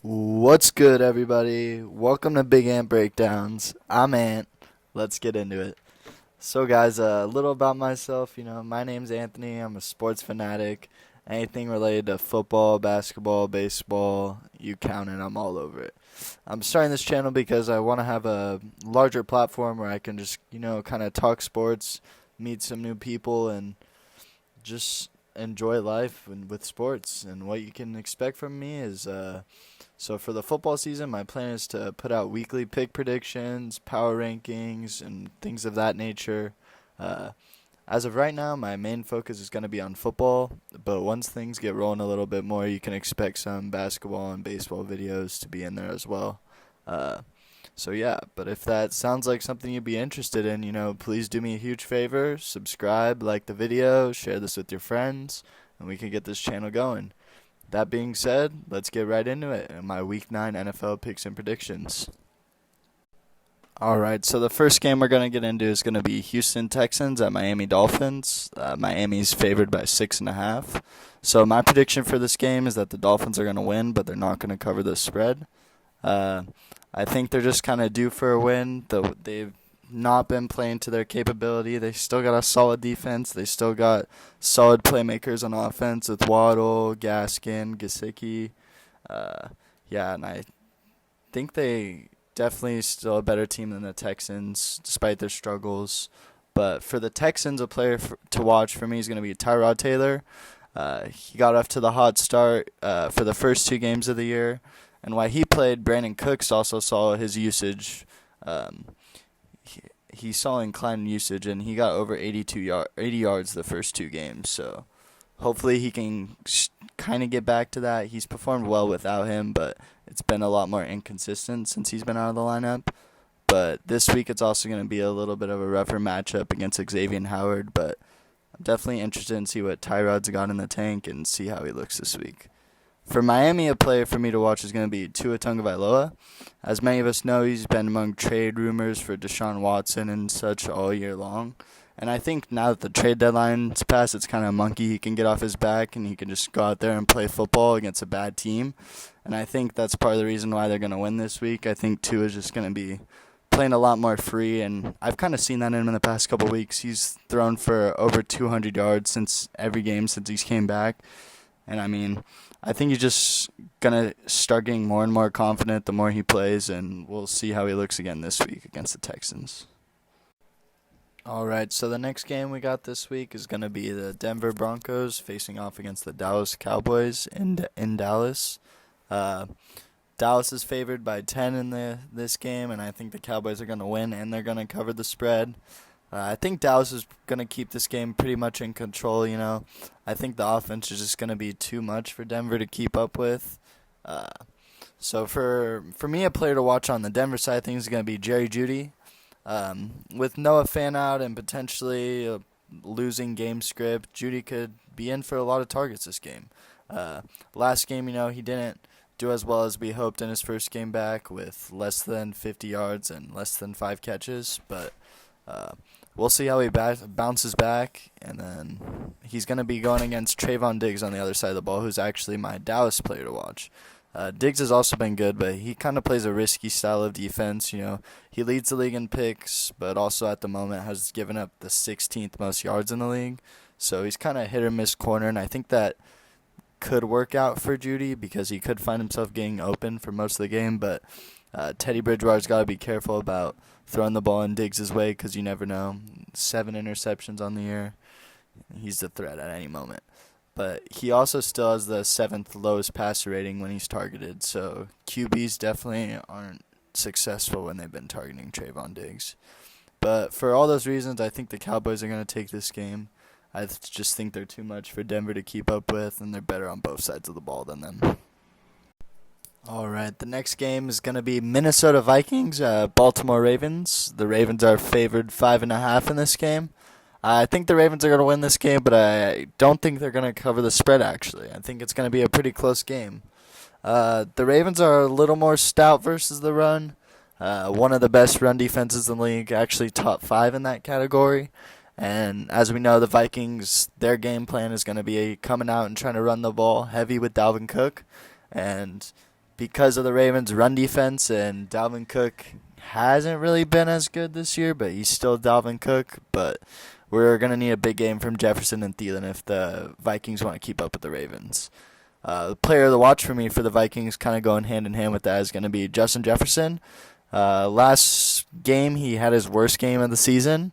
What's good, everybody? Welcome to Big Ant Breakdowns. I'm Ant. Let's get into it. So, guys, a little about myself. My name's Anthony. I'm a sports fanatic. Anything related to football, basketball, baseball, you count it, I'm all over it. I'm starting this channel because I want to have a larger platform where I can just, kind of talk sports, meet some new people, and just enjoy life with sports. And what you can expect from me is so for the football season, my plan is to put out weekly pick predictions, power rankings, and things of that nature. Uh, as of right now, my main focus is going to be on football, but once things get rolling a little bit more, you can expect some basketball and baseball videos to be in there as well. Uh, so yeah, but if that sounds like something you'd be interested in, please do me a huge favor, subscribe, like the video, share this with your friends, and we can get this channel going. That being said, let's get right into it in my Week 9 NFL picks and predictions. Alright, so the first game we're going to get into is going to be Houston Texans at Miami Dolphins. Miami's favored by 6.5. So my prediction for this game is that the Dolphins are going to win, but they're not going to cover the spread. I think they're just kind of due for a win. They've not been playing to their capability. They still got a solid defense. They still got solid playmakers on offense with Waddle, Gaskin, Gesicki. And I think they definitely still a better team than the Texans, despite their struggles. But for the Texans, a player to watch for me is going to be Tyrod Taylor. He got off to the hot start for the first two games of the year. And while he played, Brandon Cooks also saw his usage. He saw inclined usage, and he got over 80 yards the first two games. So hopefully he can kind of get back to that. He's performed well without him, but it's been a lot more inconsistent since he's been out of the lineup. But this week it's also going to be a little bit of a rougher matchup against Xavier Howard, but I'm definitely interested in see what Tyrod's got in the tank and see how he looks this week. For Miami, a player for me to watch is going to be Tua Tagovailoa. As many of us know, he's been among trade rumors for Deshaun Watson and such all year long. And I think now that the trade deadline's passed, it's kind of a monkey he can get off his back and he can just go out there and play football against a bad team. And I think that's part of the reason why they're going to win this week. I think Tua is just going to be playing a lot more free, and I've kind of seen that in him in the past couple of weeks. He's thrown for over 200 yards since every game since he's came back. And I think he's just going to start getting more and more confident the more he plays, and we'll see how he looks again this week against the Texans. Alright, so the next game we got this week is going to be the Denver Broncos facing off against the Dallas Cowboys in Dallas. Dallas is favored by 10 in this game, and I think the Cowboys are going to win, and they're going to cover the spread. I think Dallas is going to keep this game pretty much in control, I think the offense is just going to be too much for Denver to keep up with. So for me, a player to watch on the Denver side of things is going to be Jerry Jeudy. With Noah Fan out and potentially a losing game script, Jeudy could be in for a lot of targets this game. Last game, he didn't do as well as we hoped in his first game back with less than 50 yards and less than 5 catches, but we'll see how he bounces back, and then he's going to be going against Trayvon Diggs on the other side of the ball, who's actually my Dallas player to watch. Diggs has also been good, but he kind of plays a risky style of defense. He leads the league in picks, but also at the moment has given up the 16th most yards in the league. So he's kind of hit or miss corner, and I think that could work out for Jeudy because he could find himself getting open for most of the game, but Teddy Bridgewater's got to be careful about throwing the ball in Diggs' way because you never know. 7 interceptions on the year. He's a threat at any moment. But he also still has the 7th lowest passer rating when he's targeted, so QBs definitely aren't successful when they've been targeting Trayvon Diggs. But for all those reasons, I think the Cowboys are going to take this game. I just think they're too much for Denver to keep up with, and they're better on both sides of the ball than them. Alright, the next game is going to be Minnesota Vikings, Baltimore Ravens. The Ravens are favored 5.5 in this game. I think the Ravens are going to win this game, but I don't think they're going to cover the spread, actually. I think it's going to be a pretty close game. The Ravens are a little more stout versus the run. One of the best run defenses in the league, actually top 5 in that category. And as we know, the Vikings, their game plan is going to be coming out and trying to run the ball heavy with Dalvin Cook. And because of the Ravens' run defense, and Dalvin Cook hasn't really been as good this year, but he's still Dalvin Cook. But we're going to need a big game from Jefferson and Thielen if the Vikings want to keep up with the Ravens. The player of the watch for me for the Vikings, kind of going hand in hand with that, is going to be Justin Jefferson. Last game, he had his worst game of the season.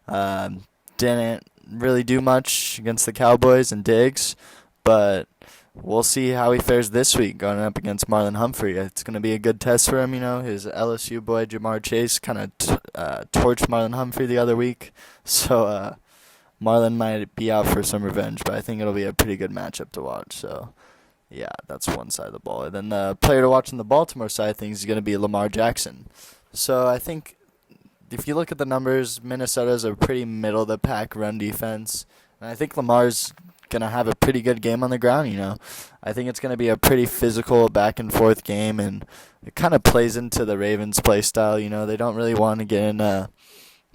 Didn't really do much against the Cowboys and Diggs, but we'll see how he fares this week going up against Marlon Humphrey. It's going to be a good test for him. His LSU boy, Jamar Chase, kind of torched Marlon Humphrey the other week, so Marlon might be out for some revenge, but I think it'll be a pretty good matchup to watch. So, yeah, that's one side of the ball. And then the player to watch on the Baltimore side of things is going to be Lamar Jackson. So I think if you look at the numbers, Minnesota's a pretty middle-of-the-pack run defense. And I think Lamar's going to have a pretty good game on the ground, I think it's going to be a pretty physical back-and-forth game, and it kind of plays into the Ravens' play style. They don't really want to get in a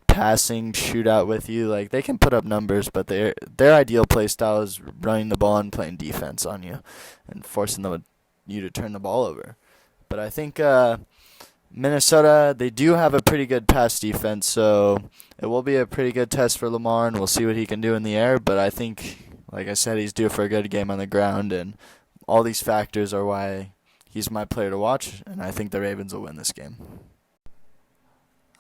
passing shootout with you. Like, they can put up numbers, but their ideal play style is running the ball and playing defense on you and forcing you to turn the ball over. But I think Minnesota, they do have a pretty good pass defense, so it will be a pretty good test for Lamar, and we'll see what he can do in the air. But I think, like I said, he's due for a good game on the ground, and all these factors are why he's my player to watch, and I think the Ravens will win this game.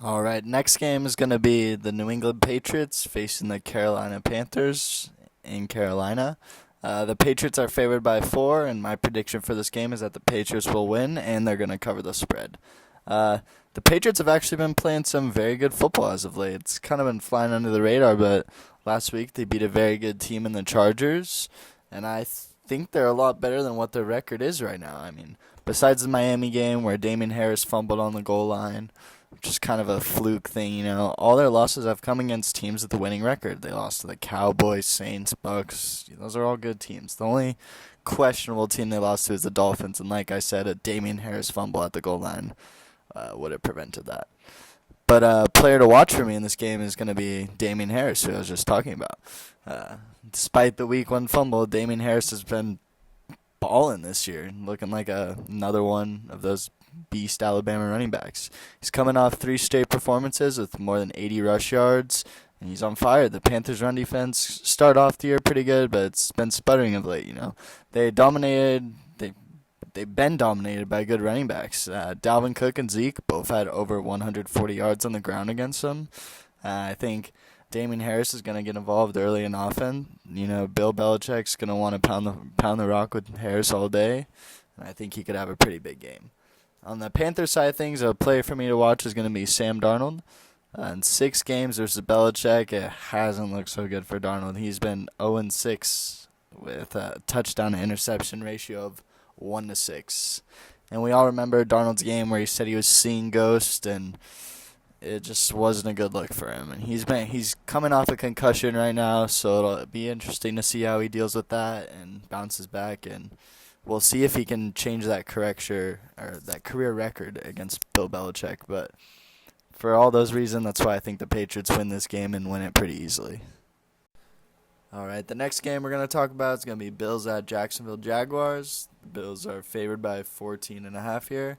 All right, next game is going to be the New England Patriots facing the Carolina Panthers in Carolina. The Patriots are favored by 4, and my prediction for this game is that the Patriots will win, and they're going to cover the spread. The Patriots have actually been playing some very good football as of late. It's kind of been flying under the radar, but last week they beat a very good team in the Chargers, and I think they're a lot better than what their record is right now. I mean, besides the Miami game where Damien Harris fumbled on the goal line, which is kind of a fluke thing, all their losses have come against teams with a winning record. They lost to the Cowboys, Saints, Bucks. Those are all good teams. The only questionable team they lost to is the Dolphins, and like I said, a Damien Harris fumble at the goal line would have prevented that. But a player to watch for me in this game is going to be Damien Harris, who I was just talking about. Despite the week 1 fumble, Damien Harris has been balling this year, looking like another one of those beast Alabama running backs. He's coming off 3 straight performances with more than 80 rush yards, and he's on fire. The Panthers' run defense started off the year pretty good, but it's been sputtering of late. They've been dominated by good running backs. Dalvin Cook and Zeke both had over 140 yards on the ground against them. I think Damien Harris is going to get involved early and often. Bill Belichick's going to want to pound the rock with Harris all day, and I think he could have a pretty big game. On the Panthers side of things, a player for me to watch is going to be Sam Darnold. In 6 games versus Belichick, it hasn't looked so good for Darnold. He's been 0-6 with a touchdown to interception ratio of 1-6. And we all remember Darnold's game where he said he was seeing ghosts, and it just wasn't a good look for him. And he's coming off a concussion right now, so it'll be interesting to see how he deals with that and bounces back, and we'll see if he can change that career record against Bill Belichick. But for all those reasons, that's why I think the Patriots win this game and win it pretty easily. All right, the next game we're going to talk about is going to be Bills at Jacksonville Jaguars. The Bills are favored by 14.5 here,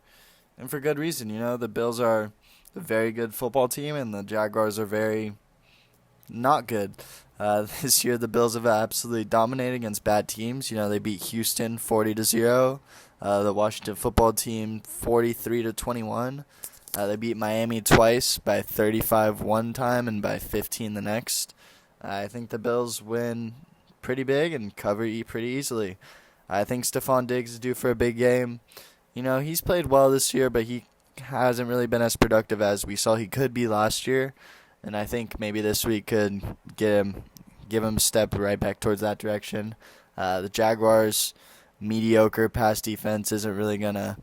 and for good reason. The Bills are a very good football team, and the Jaguars are very not good. This year, the Bills have absolutely dominated against bad teams. They beat Houston 40-0, the Washington football team 43-21. They beat Miami twice by 35 one time and by 15 the next. I think the Bills win pretty big and cover pretty easily. I think Stephon Diggs is due for a big game. He's played well this year, but he hasn't really been as productive as we saw he could be last year. And I think maybe this week could give him a step right back towards that direction. The Jaguars' mediocre pass defense isn't really going to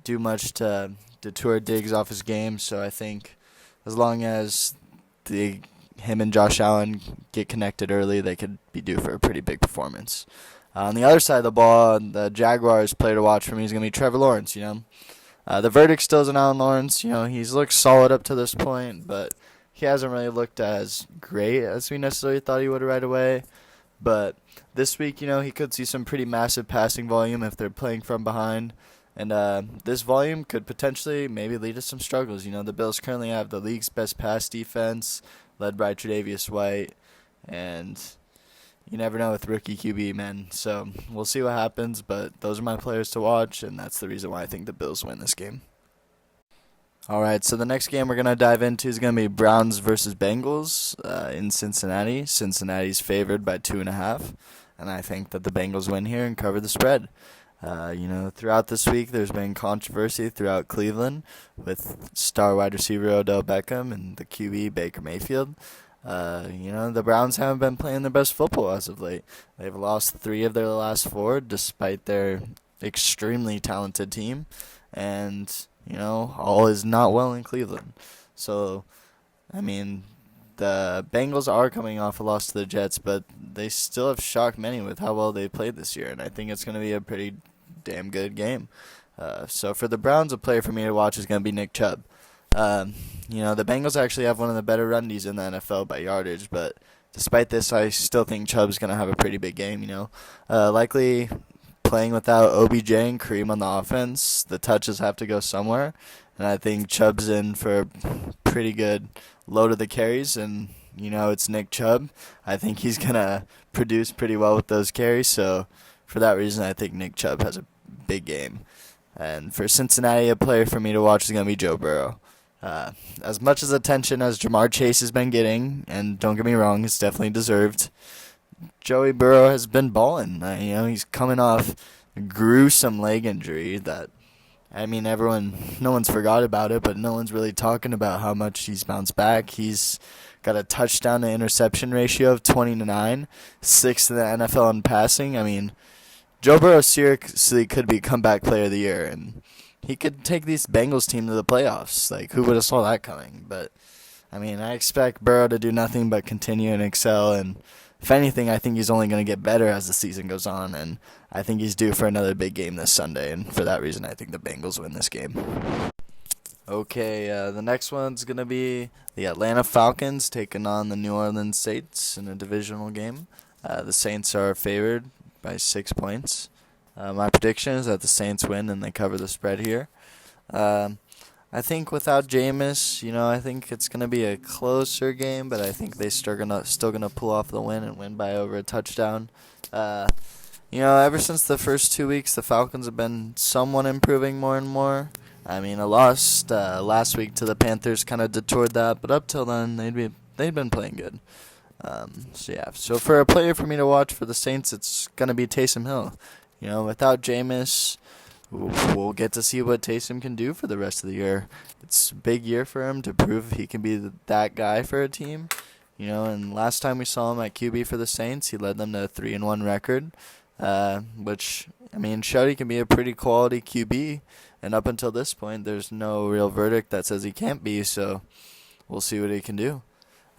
do much to deter Diggs off his game. So I think as long as him and Josh Allen get connected early, they could be due for a pretty big performance. On the other side of the ball, the Jaguars player to watch for me is going to be Trevor Lawrence. The verdict still isn't out on Lawrence. He's looked solid up to this point, but he hasn't really looked as great as we necessarily thought he would right away. But this week, he could see some pretty massive passing volume if they're playing from behind. And this volume could potentially maybe lead to some struggles. You know, the Bills currently have the league's best pass defense, led by Tre'Davious White, and you never know with rookie QB, man. So we'll see what happens, but those are my players to watch, and that's the reason why I think the Bills win this game. All right, so the next game we're going to dive into is going to be Browns versus Bengals in Cincinnati. Cincinnati's favored by 2.5, and I think that the Bengals win here and cover the spread. Throughout this week, there's been controversy throughout Cleveland with star wide receiver Odell Beckham and the QB Baker Mayfield. The Browns haven't been playing their best football as of late. They've lost 3 of their last 4 despite their extremely talented team. And, all is not well in Cleveland. So, the Bengals are coming off a loss to the Jets, but they still have shocked many with how well they played this year. And I think it's going to be a pretty damn good game. So for the Browns, a player for me to watch is going to be Nick Chubb. The Bengals actually have one of the better run Ds in the NFL by yardage, but despite this, I still think Chubb's going to have a pretty big game, Likely playing without OBJ and Kareem on the offense, the touches have to go somewhere, and I think Chubb's in for a pretty good load of the carries, and, it's Nick Chubb. I think he's going to produce pretty well with those carries, so for that reason, I think Nick Chubb has a big game. And for Cincinnati, a player for me to watch is going to be Joe Burrow. As much as attention as Jamar Chase has been getting, and don't get me wrong, it's definitely deserved, Joey Burrow has been balling. He's coming off a gruesome leg injury that, no one's forgot about it, but no one's really talking about how much he's bounced back. He's got a touchdown to interception ratio of 20-9, 6th in the NFL in passing. Joe Burrow seriously could be comeback player of the year, and he could take this Bengals team to the playoffs. Like, who would have saw that coming? But, I expect Burrow to do nothing but continue and excel, and if anything, I think he's only going to get better as the season goes on, and I think he's due for another big game this Sunday, and for that reason, I think the Bengals win this game. Okay, the next one's going to be the Atlanta Falcons taking on the New Orleans Saints in a divisional game. The Saints are favored by 6 points. My prediction is that the Saints win and they cover the spread here. I think without Jameis, I think it's going to be a closer game, but I think they're still gonna pull off the win and win by over a touchdown. Ever since the first 2 weeks, the Falcons have been somewhat improving more and more. A loss last week to the Panthers kind of detoured that, but up till then, they'd been playing good. So for a player for me to watch for the Saints, it's going to be Taysom Hill. Without Jameis, we'll get to see what Taysom can do for the rest of the year. It's a big year for him to prove he can be that guy for a team. And last time we saw him at QB for the Saints, he led them to a 3-1 record, which, showed he can be a pretty quality QB. And up until this point, there's no real verdict that says he can't be, so we'll see what he can do.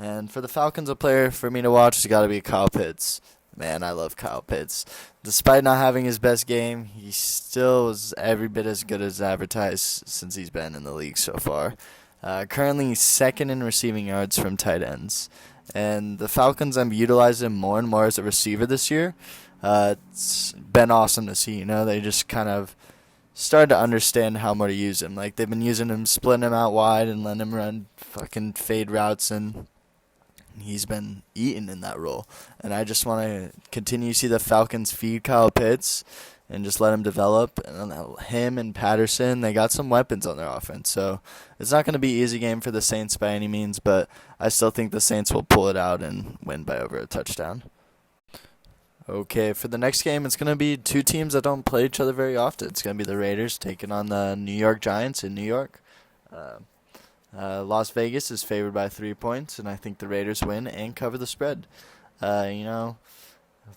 And for the Falcons, a player for me to watch has got to be Kyle Pitts. Man, I love Kyle Pitts. Despite not having his best game, he still is every bit as good as advertised since he's been in the league so far. Currently, he's 2nd in receiving yards from tight ends. And the Falcons have utilized him more and more as a receiver this year. It's been awesome to see. They just kind of started to understand how more to use him. Like, they've been using him, splitting him out wide and letting him run fucking fade routes, and he's been eating in that role. And I just want to continue to see the Falcons feed Kyle Pitts and just let him develop. And him and Patterson, they got some weapons on their offense. So it's not going to be an easy game for the Saints by any means, but I still think the Saints will pull it out and win by over a touchdown. Okay, for the next game, it's going to be 2 teams that don't play each other very often. It's going to be the Raiders taking on the New York Giants in New York. Las Vegas is favored by 3 points, and I think the Raiders win and cover the spread. With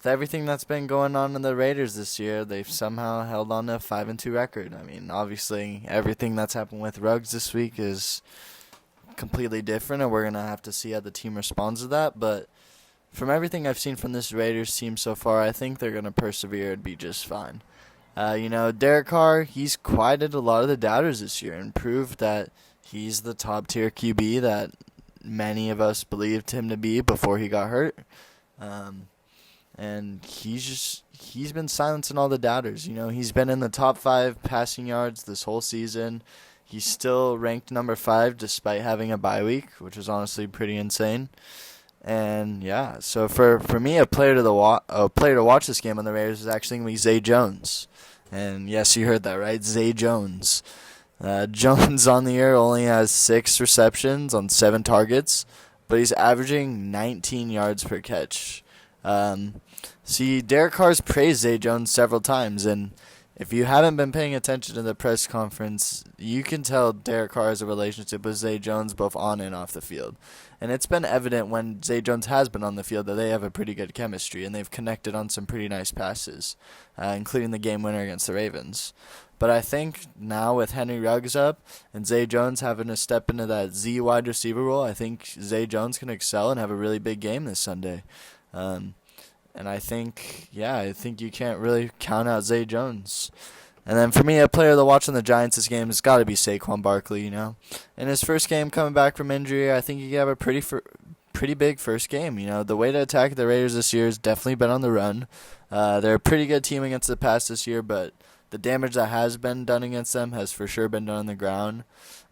everything that's been going on in the Raiders this year, they've somehow held on to a 5-2 record. Obviously, everything that's happened with Ruggs this week is completely different, and we're going to have to see how the team responds to that. But from everything I've seen from this Raiders team so far, I think they're going to persevere and be just fine. Derek Carr, he's quieted a lot of the doubters this year and proved that he's the top-tier QB that many of us believed him to be before he got hurt. and he's been silencing all the doubters. He's been in the top 5 passing yards this whole season. He's still ranked number 5 despite having a bye week, which is honestly pretty insane. And yeah, so for me, a player to watch this game on the Raiders is actually going to be Zay Jones. And yes, you heard that right, Zay Jones. Jones on the year only has 6 receptions on 7 targets, but he's averaging 19 yards per catch. Derek Carr's praised Zay Jones several times, and if you haven't been paying attention to the press conference, you can tell Derek Carr has a relationship with Zay Jones both on and off the field. And it's been evident when Zay Jones has been on the field that they have a pretty good chemistry, and they've connected on some pretty nice passes, including the game winner against the Ravens. But I think now with Henry Ruggs up and Zay Jones having to step into that Z wide receiver role, I think Zay Jones can excel and have a really big game this Sunday. And I think you can't really count out Zay Jones. And then for me, a player to watch on the Giants this game has got to be Saquon Barkley. In his first game coming back from injury, I think he could have a pretty big first game. The way to attack the Raiders this year has definitely been on the run. They're a pretty good team against the pass this year, but the damage that has been done against them has for sure been done on the ground.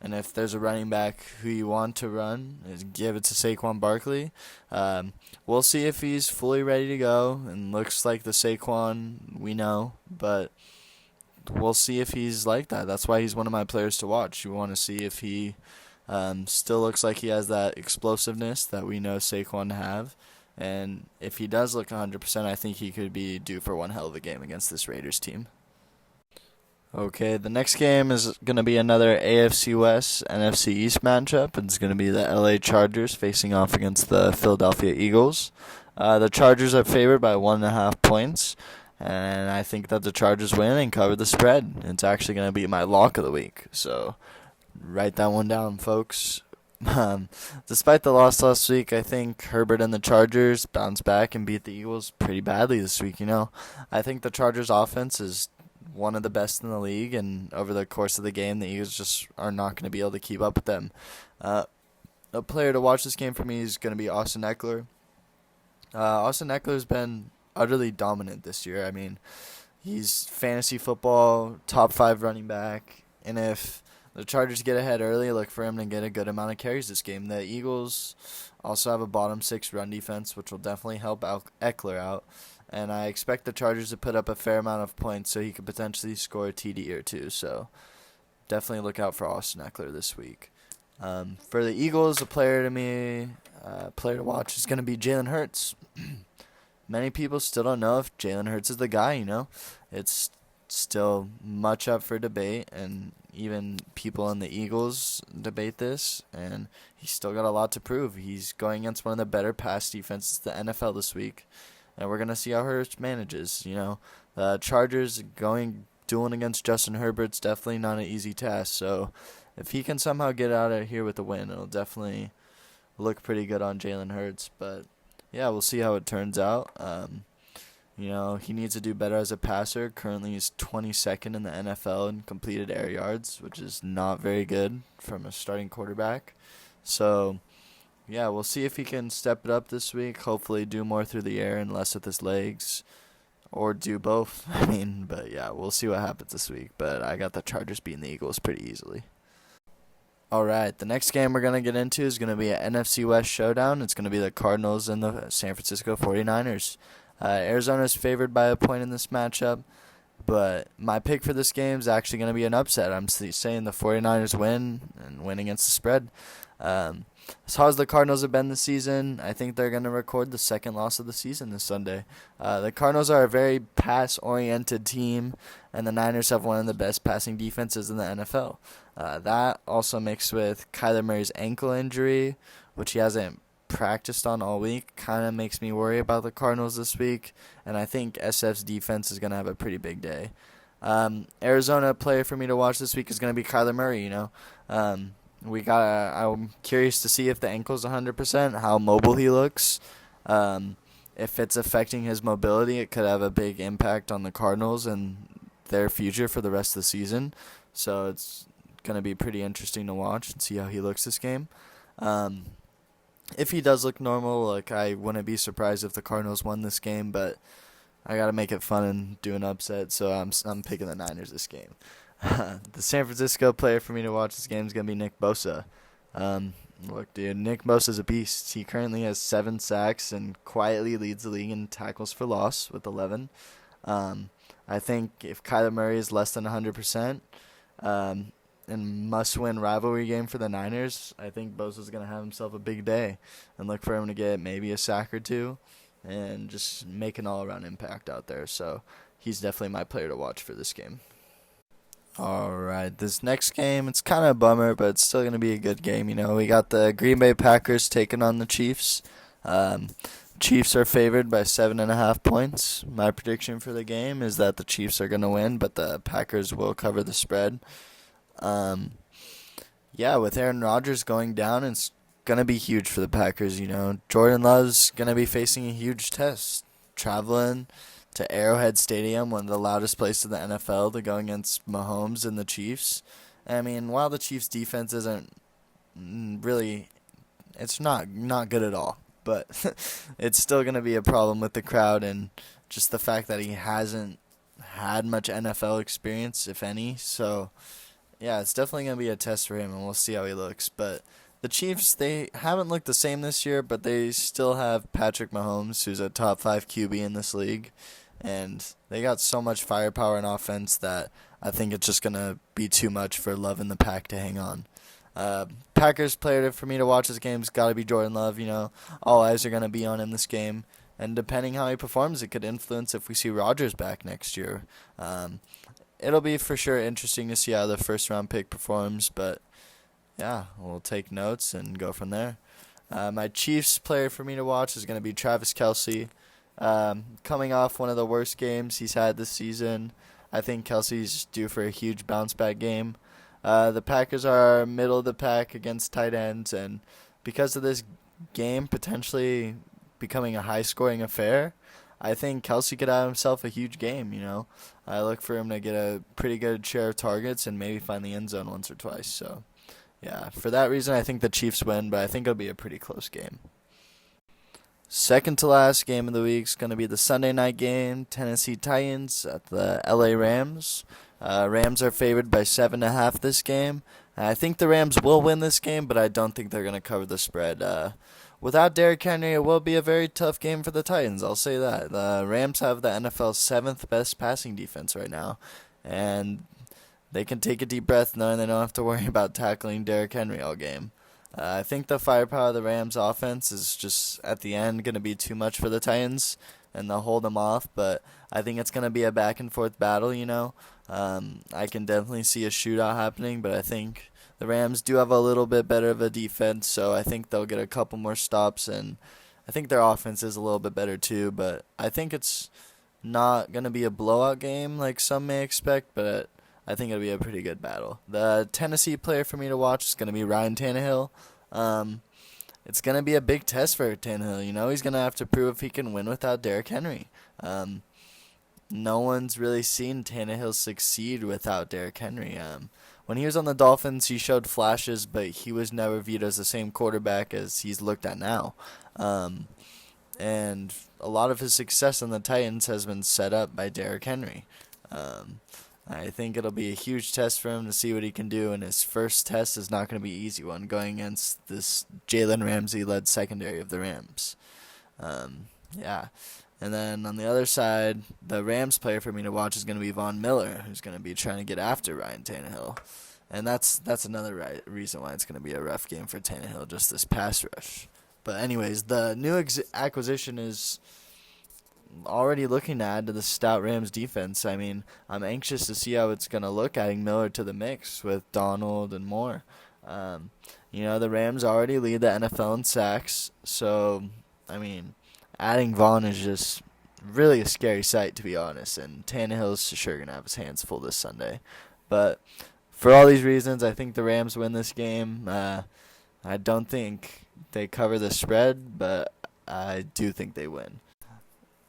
And if there's a running back who you want to run, give it to Saquon Barkley. We'll see if he's fully ready to go and looks like the Saquon we know, but we'll see if he's like that. That's why he's one of my players to watch. You want to see if he still looks like he has that explosiveness that we know Saquon to have. And if he does look 100%, I think he could be due for one hell of a game against this Raiders team. Okay, the next game is going to be another AFC West, NFC East matchup. It's going to be the LA Chargers facing off against the Philadelphia Eagles. The Chargers are favored by 1.5 points, and I think that the Chargers win and cover the spread. It's actually going to be my lock of the week, so write that one down, folks. Despite the loss last week, I think Herbert and the Chargers bounced back and beat the Eagles pretty badly this week. I think the Chargers offense is one of the best in the league, and over the course of the game, the Eagles just are not going to be able to keep up with them. A player to watch this game for me is going to be Austin Eckler. Austin Eckler's been utterly dominant this year. I mean, he's fantasy football, top 5 running back, and if the Chargers get ahead early, look for him to get a good amount of carries this game. The Eagles also have a bottom 6 run defense, which will definitely help Eckler out. And I expect the Chargers to put up a fair amount of points so he could potentially score a TD or two. So definitely look out for Austin Eckler this week. For the Eagles, a player to watch is going to be Jalen Hurts. Many people still don't know if Jalen Hurts is the guy, It's still much up for debate, and even people in the Eagles debate this, and he's still got a lot to prove. He's going against one of the better pass defenses in the NFL this week. And we're going to see how Hurts manages. The Chargers dueling against Justin Herbert's definitely not an easy task. So if he can somehow get out of here with a win, it'll definitely look pretty good on Jalen Hurts. But yeah, we'll see how it turns out. He needs to do better as a passer. Currently, he's 22nd in the NFL in completed air yards, which is not very good from a starting quarterback. So yeah, we'll see if he can step it up this week. Hopefully do more through the air and less with his legs. Or do both. But yeah, we'll see what happens this week. But I got the Chargers beating the Eagles pretty easily. Alright, the next game we're going to get into is going to be an NFC West showdown. It's going to be the Cardinals and the San Francisco 49ers. Arizona is favored by a point in this matchup. But my pick for this game is actually going to be an upset. I'm saying the 49ers win and win against the spread. As hard as the Cardinals have been this season, I think they're going to record the second loss of the season this Sunday. The Cardinals are a very pass-oriented team, and the Niners have one of the best passing defenses in the NFL. That also mixed with Kyler Murray's ankle injury, which he hasn't practiced on all week, kind of makes me worry about the Cardinals this week, and I think SF's defense is going to have a pretty big day. Arizona player for me to watch this week is going to be Kyler Murray, I'm curious to see if the ankle's 100%, how mobile he looks. If it's affecting his mobility, it could have a big impact on the Cardinals and their future for the rest of the season. So it's going to be pretty interesting to watch and see how he looks this game. if he does look normal, like, I wouldn't be surprised if the Cardinals won this game, but I gotta make it fun and do an upset, so I'm picking the Niners this game. The San Francisco player for me to watch this game is gonna be Nick Bosa. Um, Look, dude, Nick Bosa's a beast. He currently has 7 sacks and quietly leads the league in tackles for loss with 11. Um, I think if Kyler Murray is less than 100%, and must-win rivalry game for the Niners, I think Bosa's gonna have himself a big day, and look for him to get maybe a sack or two, and just make an all-around impact out there. So he's definitely my player to watch for this game. All right, this next game, it's kind of a bummer, but it's still going to be a good game. We got the Green Bay Packers taking on the Chiefs. Um, Chiefs are favored by 7.5 points. My prediction for the game is that the Chiefs are going to win, but the Packers will cover the spread. Um, yeah, with Aaron Rodgers going down, it's going to be huge for the Packers. Jordan Love's going to be facing a huge test, traveling to Arrowhead Stadium, one of the loudest places in the NFL, to go against Mahomes and the Chiefs. I mean, while the Chiefs' defense isn't really, it's not good at all, but it's still going to be a problem with the crowd and just the fact that he hasn't had much NFL experience, if any. So, yeah, it's definitely going to be a test for him, and we'll see how he looks. But the Chiefs, they haven't looked the same this year, but they still have Patrick Mahomes, who's a top 5 QB in this league. And they got so much firepower and offense that I think it's just going to be too much for Love and the Pack to hang on. Packers player for me to watch this game's got to be Jordan Love. All eyes are going to be on him this game. And depending how he performs, it could influence if we see Rodgers back next year. It'll be for sure interesting to see how the first-round pick performs. But, yeah, we'll take notes and go from there. My Chiefs player for me to watch is going to be Travis Kelce. Coming off one of the worst games he's had this season, I think Kelsey's due for a huge bounce-back game. The Packers are middle of the pack against tight ends, and because of this game potentially becoming a high-scoring affair, I think Kelsey could have himself a huge game. I look for him to get a pretty good share of targets and maybe find the end zone once or twice. So, yeah, for that reason, I think the Chiefs win, but I think it'll be a pretty close game. Second to last game of the week is going to be the Sunday night game, Tennessee Titans at the LA Rams. Rams are favored by 7.5 this game. I think the Rams will win this game, but I don't think they're going to cover the spread. Without Derrick Henry, it will be a very tough game for the Titans, I'll say that. The Rams have the NFL's 7th best passing defense right now, and they can take a deep breath knowing they don't have to worry about tackling Derrick Henry all game. I think the firepower of the Rams offense is just at the end going to be too much for the Titans, and they'll hold them off, but I think it's going to be a back-and-forth battle, I can definitely see a shootout happening, but I think the Rams do have a little bit better of a defense, so I think they'll get a couple more stops, and I think their offense is a little bit better too, but I think it's not going to be a blowout game like some may expect, but I think it'll be a pretty good battle. The Tennessee player for me to watch is going to be Ryan Tannehill. It's going to be a big test for Tannehill. He's going to have to prove if he can win without Derrick Henry. No one's really seen Tannehill succeed without Derrick Henry. When he was on the Dolphins, he showed flashes, but he was never viewed as the same quarterback as he's looked at now. And a lot of his success on the Titans has been set up by Derrick Henry. I think it'll be a huge test for him to see what he can do, and his first test is not going to be an easy one, going against this Jalen Ramsey-led secondary of the Rams. Yeah. And then on the other side, the Rams player for me to watch is going to be Von Miller, who's going to be trying to get after Ryan Tannehill. And that's another reason why it's going to be a rough game for Tannehill, just this pass rush. But anyways, the new acquisition is already looking to add to the stout Rams defense. I mean, I'm anxious to see how it's going to look adding Miller to the mix with Donald and more. The Rams already lead the NFL in sacks, so, I mean, adding Vaughn is just really a scary sight, to be honest, and Tannehill's sure going to have his hands full this Sunday. But for all these reasons, I think the Rams win this game. I don't think they cover the spread, but I do think they win.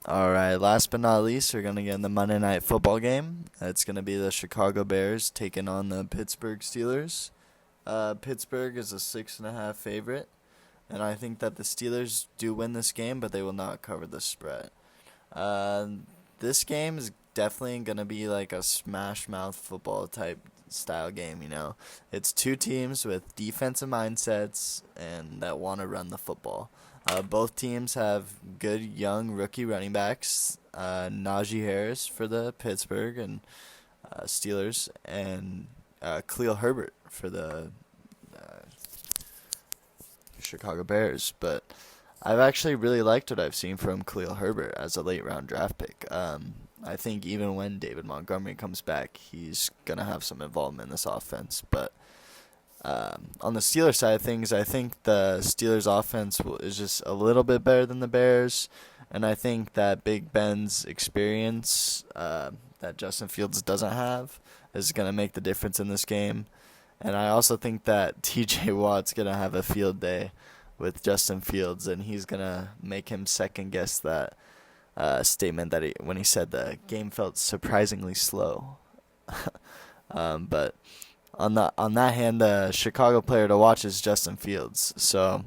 All right, last but not least, we're going to get in the Monday Night Football game. It's going to be the Chicago Bears taking on the Pittsburgh Steelers. Pittsburgh is a 6.5 favorite. and I think that the Steelers do win this game, but they will not cover the spread. Uh, this game is definitely going to be like a smash mouth football type style game, you know. It's two teams with defensive mindsets and that want to run the football. Both teams have good young rookie running backs, Najee Harris for the Pittsburgh and Steelers, and Khalil Herbert for the Chicago Bears. But I've actually really liked what I've seen from Khalil Herbert as a late round draft pick. I think even when David Montgomery comes back, he's going to have some involvement in this offense. But on the Steelers side of things, I think the Steelers offense is just a little bit better than the Bears. And I think that Big Ben's experience that Justin Fields doesn't have is going to make the difference in this game. And I also think that TJ Watt's going to have a field day with Justin Fields, and he's going to make him second-guess that statement that when he said the game felt surprisingly slow. But on that hand, the Chicago player to watch is Justin Fields. So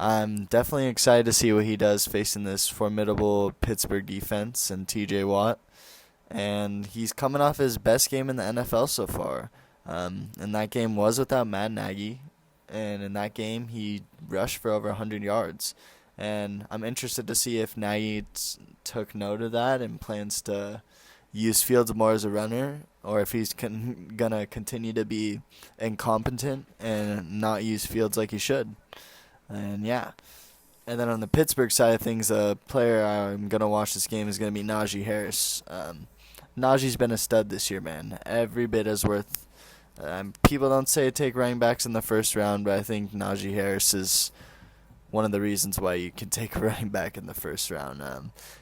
I'm definitely excited to see what he does facing this formidable Pittsburgh defense and TJ Watt. And he's coming off his best game in the NFL so far. And that game was without Matt Nagy. And in that game, he rushed for over 100 yards. And I'm interested to see if Nagy took note of that and plans to use Fields more as a runner, or if he's going to continue to be incompetent and not use Fields like he should. And yeah. And then on the Pittsburgh side of things, the player I'm going to watch this game is going to be Najee Harris. Najee's been a stud this year, man. Every bit is worth. People don't say take running backs in the first round, but I think Najee Harris is one of the reasons why you can take a running back in the first round.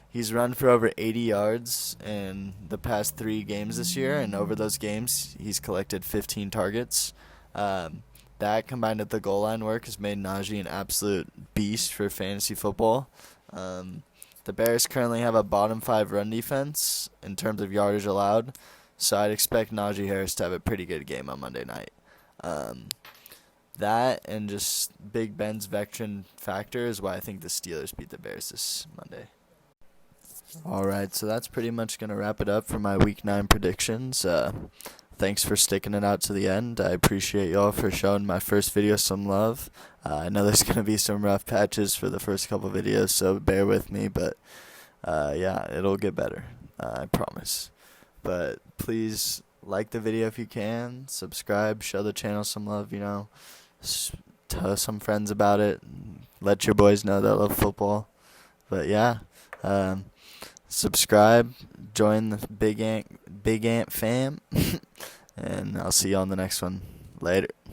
He's run for over 80 yards in the past 3 games this year, and over those games, he's collected 15 targets. That combined with the goal line work has made Najee an absolute beast for fantasy football. The Bears currently have a bottom 5 run defense in terms of yardage allowed, so I'd expect Najee Harris to have a pretty good game on Monday night. That and just Big Ben's veteran factor is why I think the Steelers beat the Bears this Monday. Alright, so that's pretty much going to wrap it up for my Week 9 predictions. Thanks for sticking it out to the end. I appreciate y'all for showing my first video some love. I know there's going to be some rough patches for the first couple videos, so bear with me. But yeah, it'll get better. I promise. But please like the video if you can. Subscribe. Show the channel some love, you know. Tell some friends about it. Let your boys know that I love football. But yeah, subscribe. Join the Big Ant fam. And I'll see you on the next one. Later.